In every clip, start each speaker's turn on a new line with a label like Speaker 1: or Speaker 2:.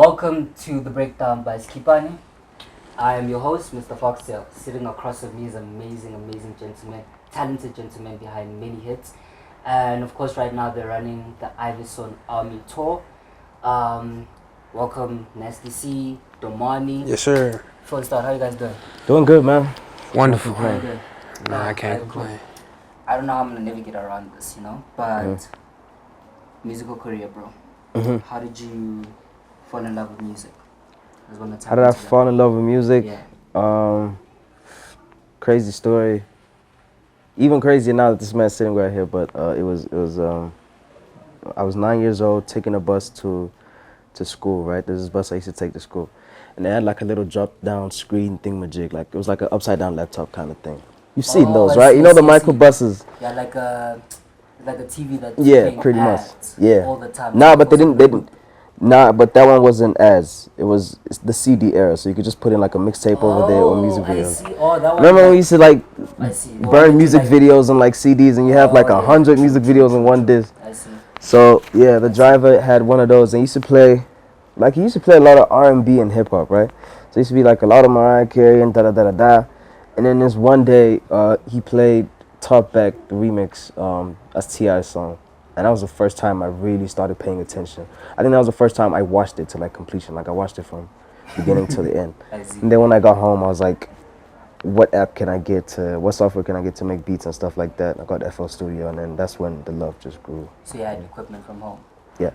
Speaker 1: Welcome to The Breakdown by Zkhiphani. I am your host, Mr. Foxtail. Sitting across from me is amazing gentleman, talented gentleman behind many hits. And of course, right now they're running the Ivyson Army Tour. Welcome, Nasty C, Domani.
Speaker 2: Yes, sir.
Speaker 1: Before we start, how you guys doing?
Speaker 3: Doing good, man.
Speaker 2: Wonderful.
Speaker 1: How you doing?
Speaker 2: Nah, I can't complain.
Speaker 1: I don't know how I'm gonna navigate around this, but musical career, bro. How did you fall in love with music?
Speaker 3: How did I fall in love with music?
Speaker 1: Yeah.
Speaker 3: Crazy story. Even crazier now that this man's sitting right here, but it was I was 9 years old taking a bus to school, right? There's this bus I used to take to school. And they had like a little drop down screen thingamajig, like it was like an upside down laptop kind of thing. You've seen those, right? You know the micro buses.
Speaker 1: Yeah, like a TV that's
Speaker 3: pretty much. Yeah.
Speaker 1: All the time.
Speaker 3: Nah, but they didn't. Nah, but that one wasn't it's the CD era, so you could just put in like a mixtape over there or music videos.
Speaker 1: I see. Oh, that one.
Speaker 3: Remember when we used to like burn
Speaker 1: Oh,
Speaker 3: music videos on like CDs and you have like 100 music videos on one disc?
Speaker 1: I see.
Speaker 3: So yeah, the driver had one of those and he used to play a lot of R&B and hip hop, right? So it used to be like a lot of Mariah Carey and da. And then this one day, he played Talk Back, the remix, that's T.I.'s song. And that was the first time I really started paying attention. I think that was the first time I watched it to like completion. Like I watched it from beginning to the end. And then when I got home, I was like, what software can I get to make beats and stuff like that? I got FL Studio, and then that's when the love just grew.
Speaker 1: So you had equipment from home?
Speaker 3: Yeah.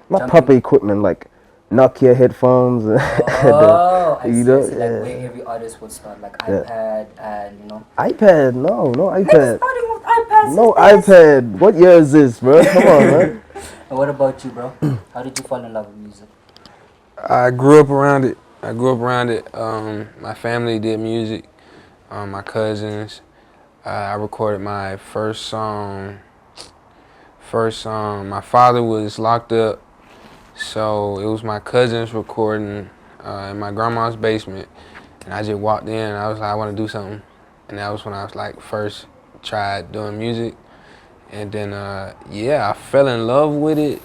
Speaker 3: Not proper equipment, like Nokia headphones.
Speaker 1: Oh, I see. Like where every artist would start, like iPad and
Speaker 3: iPad? No iPad.
Speaker 1: Starting with iPads.
Speaker 3: No iPad. What year is this, bro? Come on, man.
Speaker 1: And what about you, bro? How did you fall in love with music?
Speaker 2: I grew up around it. My family did music. My cousins. I recorded my first song. My father was locked up. So it was my cousins recording in my grandma's basement, and I just walked in and I was like, I want to do something, and that was when I was like first tried doing music, and then I fell in love with it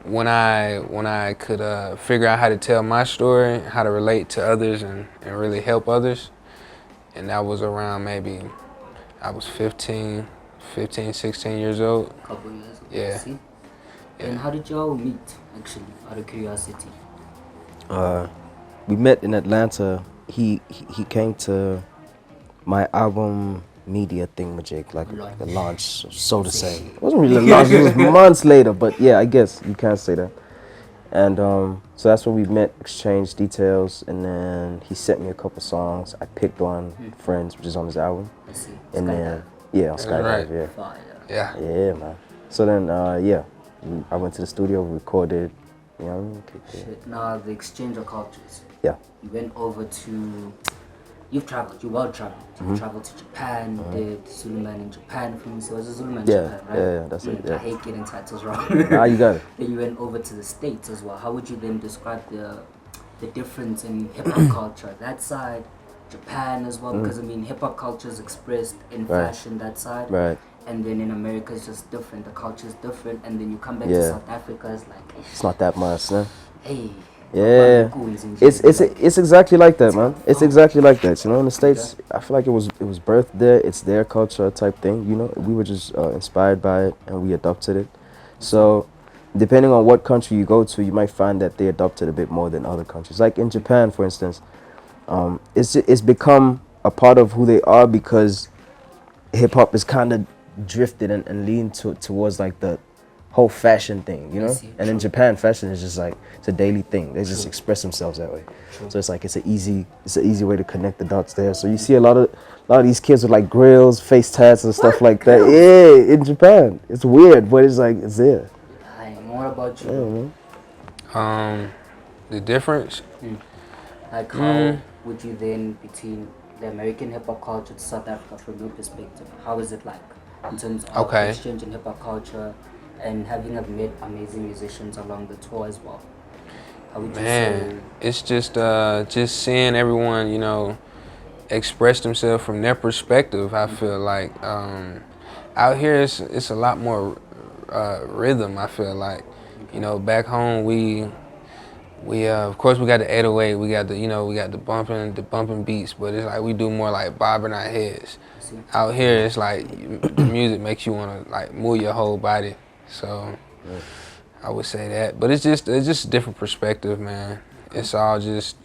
Speaker 2: when I could figure out how to tell my story, how to relate to others and really help others, and that was around maybe I was 15, 16 years old.
Speaker 1: A couple years ago.
Speaker 2: Yeah.
Speaker 1: See? Yeah. And how did y'all meet, actually, out of curiosity?
Speaker 3: We met in Atlanta. He came to my album media thingamajig, like the launch, so to say. It wasn't really a launch, it was months later, but yeah, I guess you can say that. And so that's when we met, exchanged details, and then he sent me a couple songs. I picked one, Friends, which is on his album.
Speaker 1: I see.
Speaker 3: And then, on Skydive,
Speaker 2: right.
Speaker 3: Yeah, man. So then, I went to the studio, recorded,
Speaker 1: Shit. Now, the exchange of cultures.
Speaker 3: Yeah.
Speaker 1: You went over to... You've traveled. You well traveled. You traveled to Japan. You did Zulu Man in Japan. So it was a Zulu Man in Japan, right?
Speaker 3: Yeah, that's it. Yeah.
Speaker 1: I hate getting titles wrong.
Speaker 3: Nah, you got it.
Speaker 1: Then you went over to the States as well. How would you then describe the difference in hip-hop culture? That side, Japan as well, because hip-hop culture is expressed in fashion, that side.
Speaker 3: Right.
Speaker 1: And then in America, it's just different. The culture is different. And then you come back to South Africa, it's like...
Speaker 3: It's not that much, no?
Speaker 1: Hey...
Speaker 3: Yeah, it's exactly like that, man. It's exactly like that. In the States, I feel like it was birthed there. It's their culture type thing. We were just inspired by it and we adopted it. So, depending on what country you go to, you might find that they adopted a bit more than other countries. Like in Japan, for instance, it's become a part of who they are because hip hop is kind of drifted and leaned towards like the whole fashion thing, and in Japan, fashion is just like it's a daily thing. They just express themselves that way. So it's like it's an easy way to connect the dots there. So you see a lot of these kids with like grills, face tats, and stuff like that. Yeah, in Japan, it's weird, but it's like it's there.
Speaker 1: What about you?
Speaker 2: The difference.
Speaker 1: Like how would you then between the American hip hop culture to South Africa from your perspective? How is it like in terms of exchange in hip hop culture? And having met amazing musicians along the tour as well. How would you say?
Speaker 2: It's just seeing everyone, express themselves from their perspective. I feel like out here it's a lot more rhythm. I feel like, back home we We of course we got the 808, we got the bumping beats, but it's like we do more like bobbing our heads. Out here it's like the music makes you want to like move your whole body. So I would say that, but it's just a different perspective, man. It's all just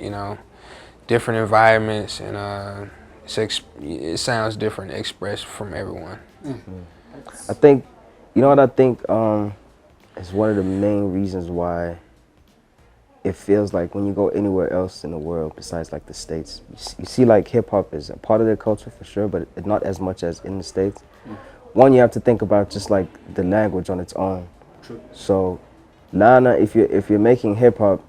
Speaker 2: different environments, and it sounds different expressed from everyone.
Speaker 3: I think, what I think is one of the main reasons why it feels like when you go anywhere else in the world besides like the States, you see like hip hop is a part of their culture for sure, but not as much as in the States. One, you have to think about just like the language on its own.
Speaker 1: True.
Speaker 3: So, Nana, if you're making hip hop,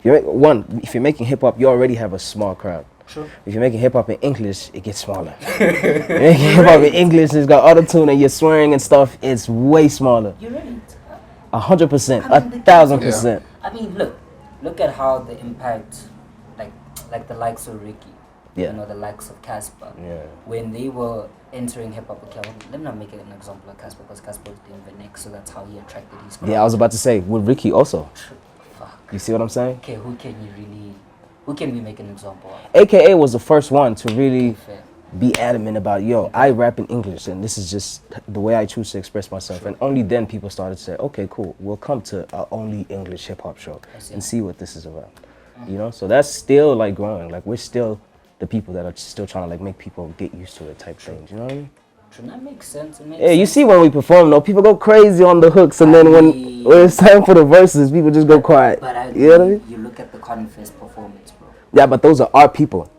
Speaker 3: if you're making hip hop, you already have a small crowd.
Speaker 1: Sure.
Speaker 3: If you're making hip hop in English, it gets smaller. If you're making hip hop in English, it's got auto-tune and you're swearing and stuff, it's way smaller.
Speaker 1: You're right.
Speaker 3: 100%, 1,000%.
Speaker 1: I mean, look at how the impact, like the likes of Ricky, the likes of Casper, when they were entering hip hop. Okay, let me not make it an example of Casper because Casper was doing the next, so that's how he attracted his crowd.
Speaker 3: Yeah, I was about to say with Ricky also.
Speaker 1: Fuck.
Speaker 3: You see what I'm saying?
Speaker 1: Okay, who can we make an example of?
Speaker 3: AKA was the first one to really be adamant about, I rap in English and this is just the way I choose to express myself. Sure. And only then people started to say, okay, cool, we'll come to our only English hip hop show and see what this is about. So that's still like growing. Like we're still the people that are still trying to like make people get used to it type things. You know what I mean?
Speaker 1: That makes sense.
Speaker 3: You see when we perform though, people go crazy on the hooks, and then when it's time for the verses, people just go quiet.
Speaker 1: But
Speaker 3: you know what I mean?
Speaker 1: You look at the Confest performance, bro.
Speaker 3: Yeah, but those are our people.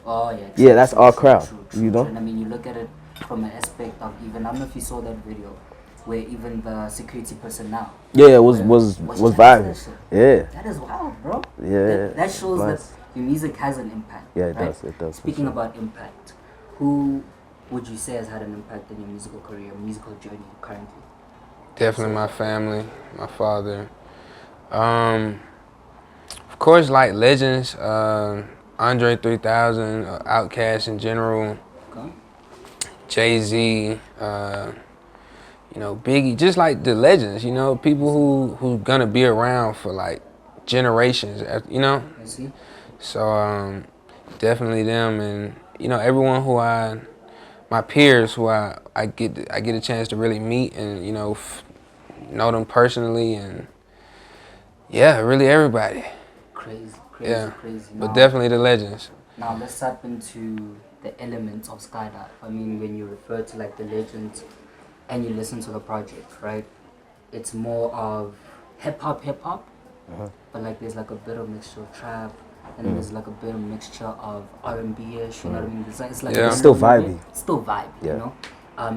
Speaker 1: Oh yeah.
Speaker 3: Yeah, that's our crowd.
Speaker 1: True. And I mean, you look at it from an aspect of even, I don't know if you saw that video where even the security personnel.
Speaker 3: Yeah, was vibing. Yeah.
Speaker 1: That is wild, bro.
Speaker 3: Yeah.
Speaker 1: That shows that your music has an impact.
Speaker 3: Yeah, it
Speaker 1: right?
Speaker 3: does. It does.
Speaker 1: Speaking about impact, who would you say has had an impact in your musical career, musical journey currently?
Speaker 2: Definitely my family, my father. Of course, like legends, Andre 3000, Outkast in general,
Speaker 1: Okay.
Speaker 2: Jay-Z, Biggie, just like the legends, people who gonna be around for like generations,
Speaker 1: I see.
Speaker 2: So definitely them, and everyone my peers who I get a chance to really meet and know them personally, and really everybody.
Speaker 1: Crazy.
Speaker 2: But definitely the legends.
Speaker 1: Now let's tap into the elements of skydive. I mean, when you refer to like the legends and you listen to the project, right? It's more of hip hop, but like there's like a bit of mixture of trap, and there's like a bit of mixture of R&B-ish, you know what I mean? It's like
Speaker 3: it's still vibey.
Speaker 1: Still vibe, you know?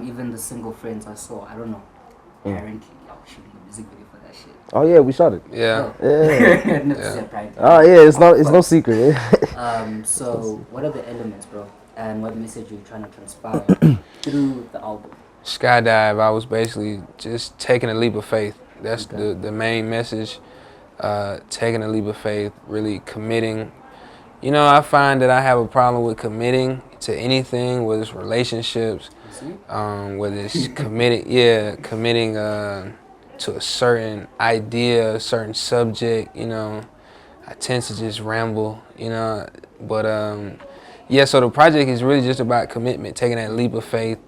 Speaker 1: Even the single Friends I saw, I don't know, apparently I was shooting a music video for that shit.
Speaker 3: Oh yeah, we shot it.
Speaker 2: Yeah.
Speaker 3: Oh yeah, it's no secret.
Speaker 1: So what are the elements, bro? And what message are you trying to transpire through the album?
Speaker 2: Skydive, I was basically just taking a leap of faith. That's the main message. Taking a leap of faith, really committing. I find that I have a problem with committing to anything, whether it's relationships, whether it's committing to a certain idea, a certain subject. I tend to just ramble, but so the project is really just about commitment, taking that leap of faith.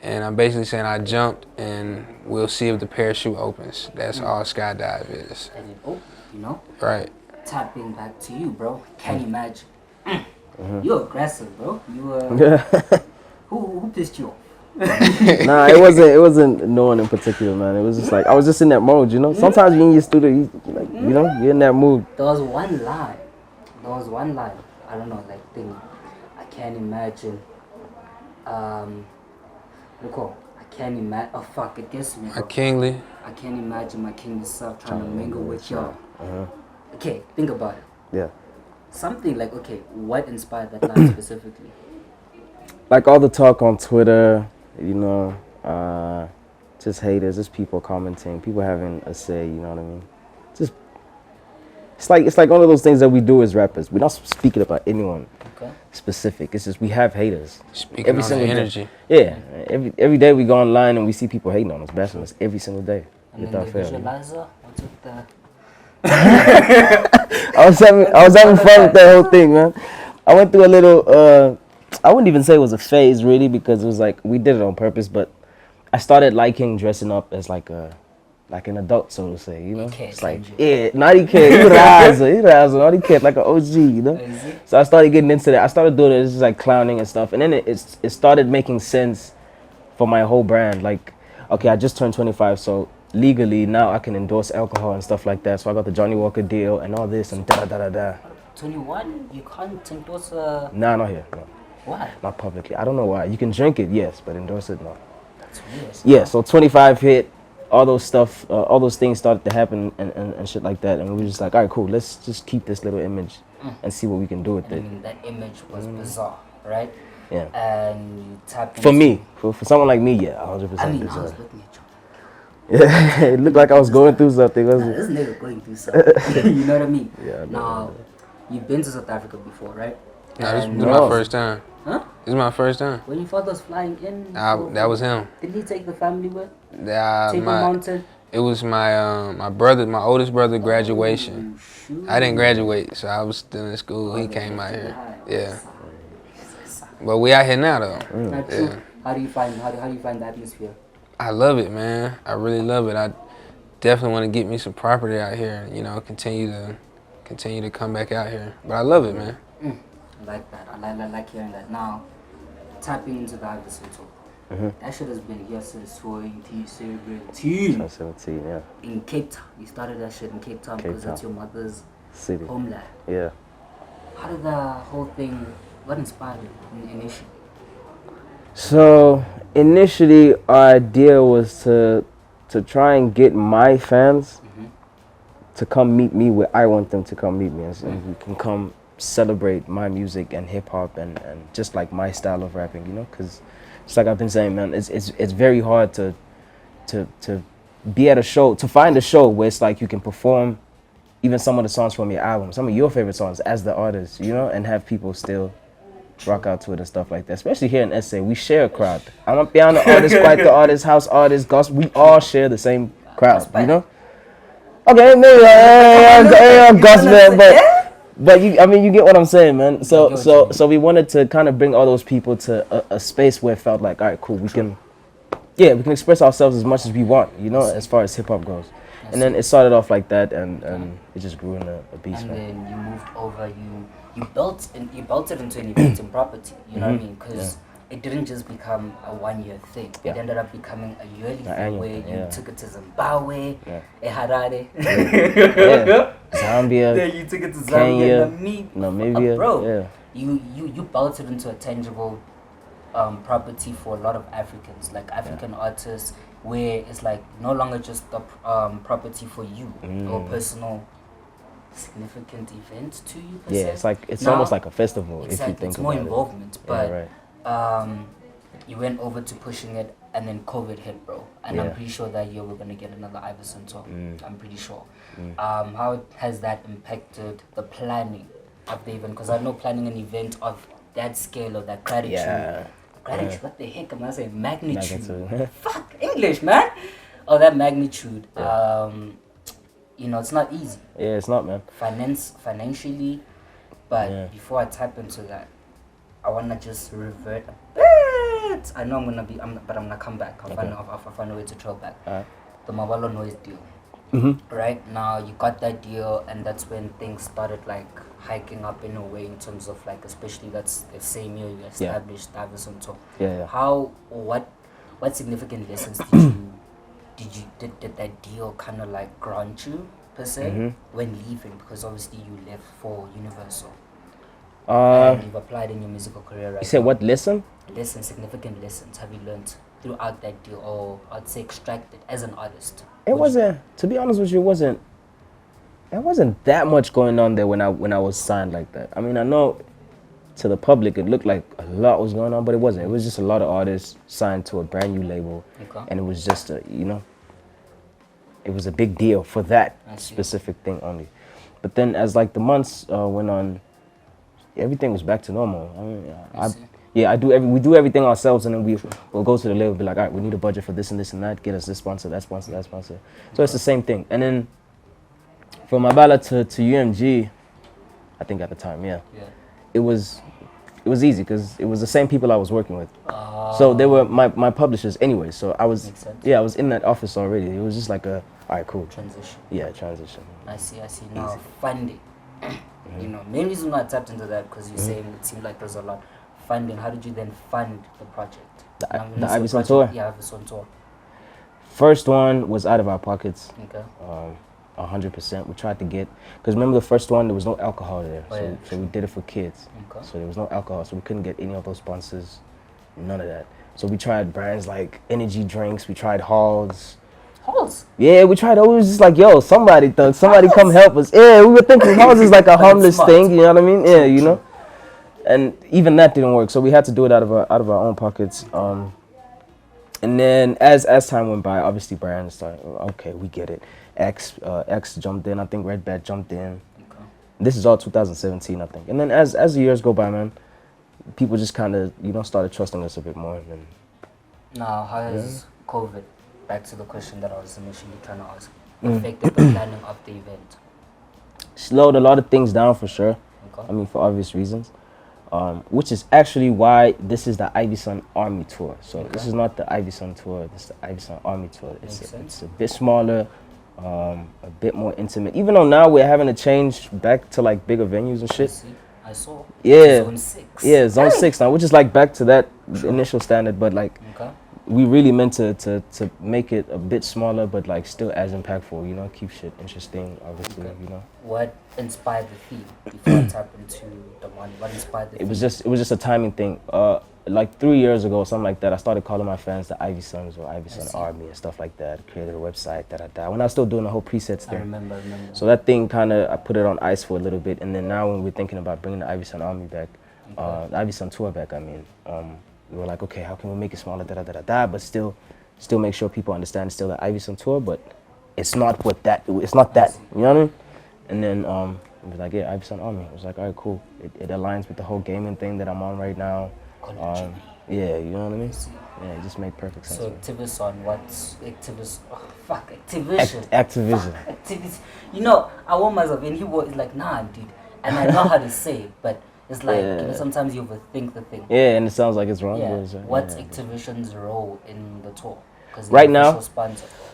Speaker 2: And I'm basically saying I jumped, and we'll see if the parachute opens. That's all skydive is.
Speaker 1: And it opened,
Speaker 2: Right.
Speaker 1: Tapping back to you, bro. Can you imagine? You're aggressive, bro. You who pissed you off?
Speaker 3: Nah, it wasn't no one in particular, man. It was just like I was just in that mode, Sometimes you're in your studio, you're in that mood.
Speaker 1: There was one line. I don't know, like thing. I can't imagine. I can't imagine. Oh fuck! It gets me.
Speaker 2: A kingly.
Speaker 1: I can't imagine my kingly self trying to mingle with y'all. Okay, think about it.
Speaker 3: Yeah.
Speaker 1: Something like, what inspired that line specifically?
Speaker 3: Like all the talk on Twitter, just haters, just people commenting, people having a say. You know what I mean? Just it's like one of those things that we do as rappers. We're not speaking about anyone specific. It's just we have haters.
Speaker 2: Speaking every single energy.
Speaker 3: Yeah. Every day we go online and we see people hating on us, bashing us every single day.
Speaker 1: And then the visualizer, what's with
Speaker 3: I was having fun with that whole thing, man. I went through a little. I wouldn't even say it was a phase, really, because it was like we did it on purpose. But I started liking dressing up as like an adult, so to say. You know, it's like naughty kid, naughty kid, like an OG. You know. So I started getting into that. I started doing it, just like clowning and stuff, and then it started making sense for my whole brand. Like, okay, I just turned 25, so legally now I can endorse alcohol and stuff like that. So I got the Johnny Walker deal and all this and da da da da.
Speaker 1: 21? You can't endorse
Speaker 3: Nah, not here. No.
Speaker 1: Why?
Speaker 3: Not publicly. I don't know why. You can drink it, yes, but endorse it, no.
Speaker 1: That's weird.
Speaker 3: Yeah, so 25 hit, all those things started to happen and shit like that. And we were just like, all right, cool, let's just keep this little image and see what we can do with it.
Speaker 1: I mean, that image was bizarre, right?
Speaker 3: Yeah.
Speaker 1: And you tapped
Speaker 3: for me, for someone like me, yeah, 100%
Speaker 1: I mean,
Speaker 3: bizarre.
Speaker 1: I was looking at you.
Speaker 3: Yeah, it looked like I was going through something, wasn't it?
Speaker 1: This nigga going through something. You know what I mean?
Speaker 3: Yeah.
Speaker 1: Now, you've been to South Africa before, right?
Speaker 2: No, this is my first time.
Speaker 1: Huh?
Speaker 2: This is my first time.
Speaker 1: When your father was flying in?
Speaker 2: That was him.
Speaker 1: Did he take the family with? Take
Speaker 2: my
Speaker 1: mountain?
Speaker 2: It was my brother, my oldest brother graduation. I didn't graduate, so I was still in school. He came out here. Yeah. But we out here now though.
Speaker 1: Yeah. How do you find the atmosphere?
Speaker 2: I love it, man. I really love it. I definitely want to get me some property out here. You know, continue to come back out here. But I love it, man.
Speaker 1: I like that. I like hearing that. Now, tapping into the Ivyson Tour. That shit has been here since 2017.
Speaker 3: 2017, yeah.
Speaker 1: In Cape Town. You started that shit in Cape Town because it's your mother's
Speaker 3: city.
Speaker 1: Homeland.
Speaker 3: Yeah.
Speaker 1: How did the whole thing, what inspired you initially?
Speaker 3: So, initially, our idea was to try and get my fans to come meet me where I want them to come meet me. And we can come celebrate my music and hip-hop and just like my style of rapping, you know? Because it's like I've been saying, man, it's very hard to be at a show, to find a show where it's like you can perform even some of the songs from your album, some of your favorite songs as the artist, you know, and have people still rock out to it and stuff like that. Especially here in SA, we share a crowd. I'm a piano artist, quite the artist, house artist, gospel. We all share the same crowd, you know. Okay, maybe I'm gospel, but you, I mean, you get what I'm saying, man. So we wanted to kind of bring all those people to a space where it felt like, all right, cool, we can express ourselves as much as we want, you know, as far as hip hop goes. And then it started off like that, and it just grew in a beast.
Speaker 1: And then you moved over, you built it into an event in property. You know what I mean? Because it didn't just become a 1-year thing. It ended up becoming a yearly thing where you took it to Zimbabwe, Harare,
Speaker 3: Zambia,
Speaker 1: then you took it to
Speaker 3: Kenya,
Speaker 1: Zambia,
Speaker 3: Namibia,
Speaker 1: bro. You built it into a tangible property for a lot of Africans, like African artists, where it's like no longer just a property for you or personal significant event to you per se.
Speaker 3: It's like it's almost like a festival.
Speaker 1: Exactly,
Speaker 3: if you think
Speaker 1: it's more
Speaker 3: about
Speaker 1: involvement,
Speaker 3: it.
Speaker 1: but you went over to pushing it, and then COVID hit, bro. And I'm pretty sure that year we're gonna get another Ivyson Tour. I'm pretty sure. How has that impacted the planning of the event? Because I know planning an event of that scale or that gratitude. Gratitude, what the heck am I saying? Magnitude. Fuck English, man. Oh, that magnitude. You know, it's not easy.
Speaker 3: Yeah, it's not, man.
Speaker 1: Financially, but before I tap into that, I wanna just revert a bit. I know but I'm gonna come back. I'll find a way to trail back. The Mabalo Noise deal. Right now, you got that deal, and that's when things started like hiking up in a way in terms of like, especially that's the same year you established Ivyson Tour. What significant lessons did that deal kind of like grant you per se when leaving? Because obviously you left for Universal. And you've applied in your musical career right now.
Speaker 3: You said what lesson?
Speaker 1: Significant lessons have you learned throughout that deal, or I'd say extracted as an artist?
Speaker 3: It wasn't, to be honest with you, it wasn't that much going on there when I was signed like that. I mean, I know to the public it looked like a lot was going on, but it wasn't. It was just a lot of artists signed to a brand new label, and it was just it was a big deal for that specific thing only. But then as like the months went on, everything was back to normal. I mean, we do everything ourselves, and then we'll go to the label and be like, all right, we need a budget for this and this and that, get us this sponsor, that sponsor, that sponsor. So it's the same thing. And then From Mabala to UMG, I think at the time,
Speaker 1: Yeah.
Speaker 3: it was easy because it was the same people I was working with. So they were my publishers anyway. So I was I was in that office already. It was just like a all right, cool.
Speaker 1: Transition.
Speaker 3: Yeah, transition.
Speaker 1: I see. Now funding. You know, main reason why I tapped into that because you're saying it seemed like there's a lot funding. How did you then fund the project?
Speaker 3: The Ivyson Tour.
Speaker 1: Yeah, Ivyson Tour.
Speaker 3: First one was out of our pockets.
Speaker 1: Okay.
Speaker 3: 100%. We tried to get, because remember the first one, there was no alcohol there. So we did it for kids.
Speaker 1: Okay.
Speaker 3: So there was no alcohol, so we couldn't get any of those sponsors, none of that. So we tried brands like energy drinks, we tried halls.
Speaker 1: Halls?
Speaker 3: Yeah, we tried, we was just like, yo, somebody come help us. Yeah, we were thinking halls is like a harmless thing, you know what I mean? Yeah, you know? And even that didn't work, so we had to do it out of our own pockets. And then as time went by, obviously brands started, okay, we get it. X jumped in, I think Red Bat jumped in. Okay. This is all 2017, I think. And then as the years go by, man, people just kind of, started trusting us a bit more. And
Speaker 1: now, how has COVID, back to the question that I was initially trying to ask, affected the planning of the event?
Speaker 3: Slowed a lot of things down for sure.
Speaker 1: Okay.
Speaker 3: I mean, for obvious reasons. Which is actually why this is the Ivyson Army Tour. So this is not the Ivyson Tour, this is the Ivyson Army Tour. It's a bit smaller, a bit more intimate. Even though now we're having to change back to like bigger venues and shit.
Speaker 1: I saw.
Speaker 3: Yeah.
Speaker 1: Zone 6.
Speaker 3: Yeah, Zone 6 now, which is like back to that initial standard, but like we really meant to make it a bit smaller, but like still as impactful, keep shit interesting, obviously,
Speaker 1: What inspired the theme before I tap into Domani? What inspired the theme?
Speaker 3: It was just a timing thing. Like 3 years ago, something like that, I started calling my fans the Ivysons or Ivyson Army and stuff like that. Created a website, when I was still doing the whole presets thing.
Speaker 1: I remember.
Speaker 3: So that thing I put it on ice for a little bit, and then now when we're thinking about bringing the Ivyson Army back, the Ivyson Tour back, we were like, okay, how can we make it smaller, but still make sure people understand it's still the Ivyson Tour, but it's not that, you know what I mean? And then it was like, yeah, Ivyson Army. It was like, all right, cool. It aligns with the whole gaming thing that I'm on right now. Yeah, you know what I mean? Yeah, it just made perfect sense.
Speaker 1: So Ivyson, what's Activision? Oh, fuck, Activision.
Speaker 3: Activision.
Speaker 1: I want myself, and he was like, nah, dude. And I know how to say it, but it's like, sometimes you overthink the thing.
Speaker 3: Yeah, and it sounds like it's wrong.
Speaker 1: Yeah. What's Activision's role in the tour?
Speaker 3: Right now,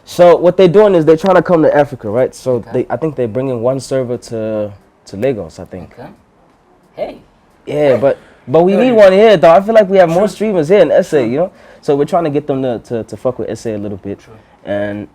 Speaker 3: so what they're doing is they're trying to come to Africa, right? So I think they're bringing one server to Lagos, I think.
Speaker 1: Okay. Hey.
Speaker 3: Yeah, but we need one here, though. I feel like we have more streamers here in SA, So we're trying to get them to fuck with SA a little bit. True. And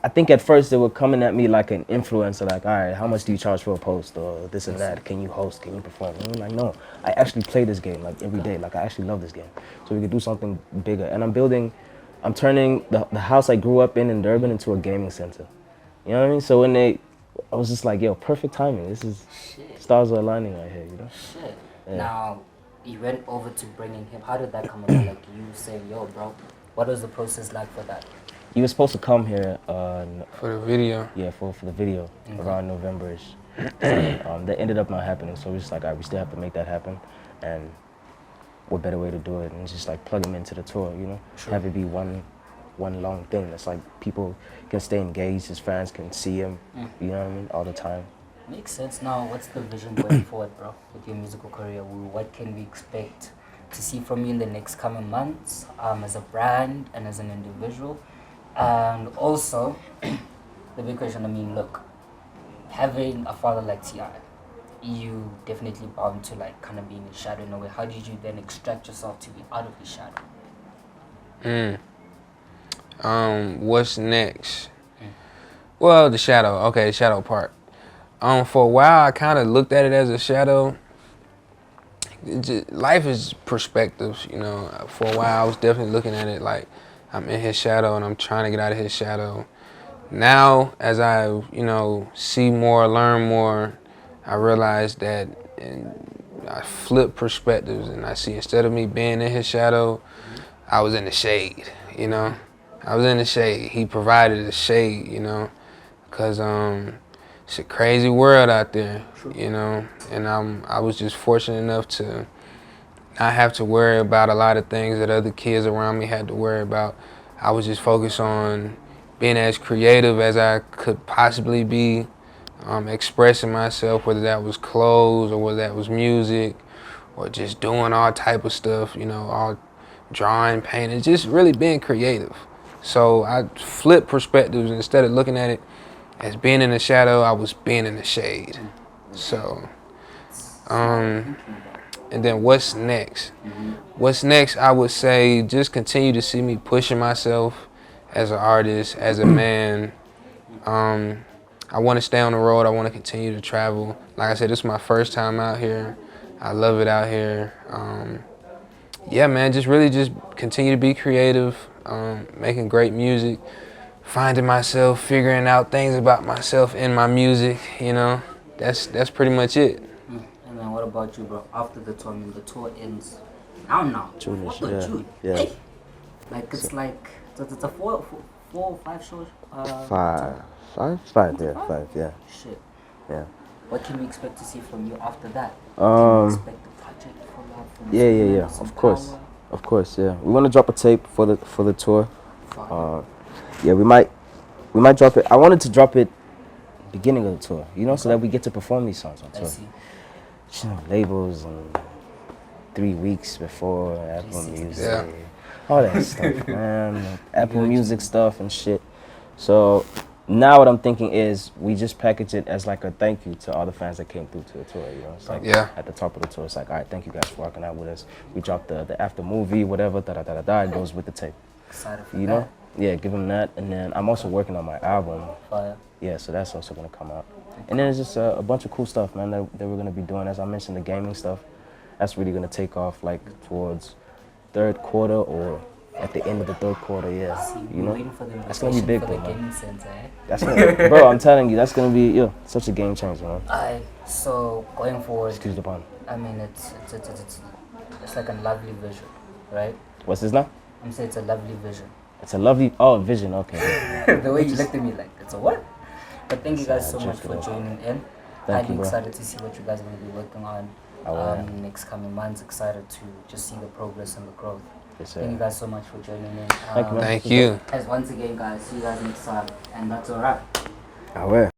Speaker 3: I think at first they were coming at me like an influencer, like, all right, how much do you charge for a post or this and that? Can you host? Can you perform? And I'm like, no, I actually play this game like every day. Like I actually love this game. So we could do something bigger. And I'm turning the house I grew up in Durban into a gaming center. You know what I mean? So I was just like, yo, perfect timing. This is, stars are aligning right here,
Speaker 1: Shit. Yeah. Now, you went over to bringing him. How did that come about? Like you saying, yo, bro, what was the process like for that?
Speaker 3: He was supposed to come here
Speaker 2: for the video.
Speaker 3: Yeah, for the video around November-ish. That ended up not happening, so we're just like, all right, we still have to make that happen, and what better way to do it? And just like plug him into the tour, have it be one long thing. That's like people can stay engaged, his fans can see him, you know what I mean, all the time.
Speaker 1: Makes sense. Now, what's the vision going forward, bro, with your musical career? What can we expect to see from you in the next coming months, as a brand and as an individual? And also, the big question, look, having a father like T.I., you definitely bound to like kind of be in his shadow in a way. How did you then extract yourself to be out of his shadow?
Speaker 2: What's next? Well, the shadow. Okay, the shadow part. For a while, I kind of looked at it as a shadow. Life is perspectives, For a while, I was definitely looking at it like I'm in his shadow and I'm trying to get out of his shadow. Now, as I, see more, learn more, I realize that I flip perspectives and I see instead of me being in his shadow, I was in the shade, I was in the shade. He provided the shade, because it's a crazy world out there, and I was just fortunate enough to not have to worry about a lot of things that other kids around me had to worry about. I was just focused on being as creative as I could possibly be, expressing myself, whether that was clothes or whether that was music or just doing all type of stuff, you know, all drawing, painting, just really being creative. So I flipped perspectives. Instead of looking at it as being in the shadow, I was being in the shade. So, and then what's next? What's next, I would say just continue to see me pushing myself as an artist, as a man. I want to stay on the road. I want to continue to travel. Like I said, this is my first time out here. I love it out here. Yeah, man, just really just continue to be creative, making great music, finding myself, figuring out things about myself in my music, you know. That's pretty much it.
Speaker 1: And then what about you, bro? After the tour, I mean, the tour ends now.
Speaker 3: June-ish,
Speaker 1: What the
Speaker 3: yeah.
Speaker 1: June?
Speaker 3: Yeah.
Speaker 1: Hey. Like, it's like, it's a four or five shows?
Speaker 3: Five, yeah.
Speaker 1: Shit.
Speaker 3: Yeah.
Speaker 1: What can we expect to see from you after that? Can we expect the project from
Speaker 3: Yeah. Of course, yeah. We want to drop a tape for the tour. Yeah, we might drop it. I wanted to drop it beginning of the tour, you know, so that we get to perform these songs on tour.
Speaker 1: I see.
Speaker 3: You know, labels and 3 weeks before Apple Music,
Speaker 2: Yeah.
Speaker 3: all that stuff, man. Apple Music stuff and shit. So now what I'm thinking is we just package it as like a thank you to all the fans that came through to the tour, you know. It's like at the top of the tour, it's like, all right, thank you guys for rocking out with us. We dropped the after movie, whatever, it goes with the tape.
Speaker 1: Excited for
Speaker 3: You know? Yeah, give them that. And then I'm also working on my album.
Speaker 1: Fire.
Speaker 3: Yeah, so that's also gonna come out. And then it's just a bunch of cool stuff, man, that we're gonna be doing. As I mentioned, the gaming stuff, that's really gonna take off like towards third quarter or at the end of the third quarter, yeah.
Speaker 1: See,
Speaker 3: You know?
Speaker 1: waiting for the
Speaker 3: That's gonna be big,
Speaker 1: for the
Speaker 3: though, man.
Speaker 1: gaming center, eh?
Speaker 3: That's gonna, bro, I'm telling you, that's gonna be such a game changer, man.
Speaker 1: So going forward,
Speaker 3: Excuse the pun.
Speaker 1: I mean, it's like a lovely vision, right?
Speaker 3: What's this now?
Speaker 1: I'm saying it's a lovely vision.
Speaker 3: It's a lovely vision, okay.
Speaker 1: The way you looked at me like, it's a what? But thank you guys so much for joining in.
Speaker 3: Thank you,
Speaker 1: I'm
Speaker 3: bro.
Speaker 1: excited to see what you guys are going to be working on next coming months. Excited to just see the progress and the growth.
Speaker 3: Yes, sir.
Speaker 1: Thank you guys so much for joining in.
Speaker 3: Thank you, man.
Speaker 2: Thank you.
Speaker 1: As once again, guys, see you guys next time. And that's a wrap.
Speaker 3: I will.